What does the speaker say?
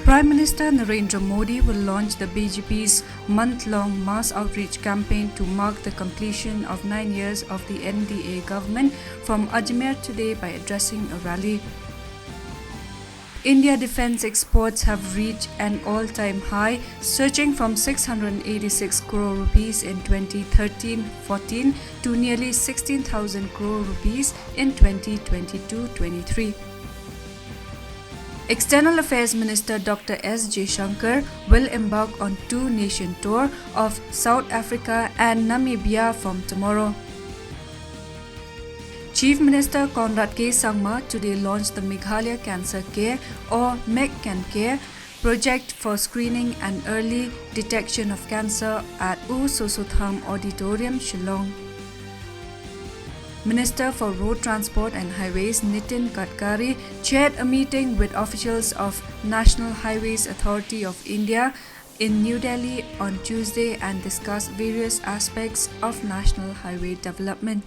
Prime Minister Narendra Modi will launch the BJP's month-long mass outreach campaign to mark the completion of 9 years of the NDA government from Ajmer today by addressing a rally. India defence exports have reached an all-time high, surging from 686 crore rupees in 2013-14 to nearly 16,000 crore rupees in 2022-23. External Affairs Minister Dr. S. Jaishankar will embark on two-nation tour of South Africa and Namibia from tomorrow. Chief Minister Conrad K. Sangma today launched the Meghalaya Cancer Care or MEGHALAYA project for screening and early detection of cancer at U Sosotham Auditorium, Shillong. Minister for Road Transport and Highways Nitin Gadkari chaired a meeting with officials of National Highways Authority of India in New Delhi on Tuesday and discussed various aspects of national highway development.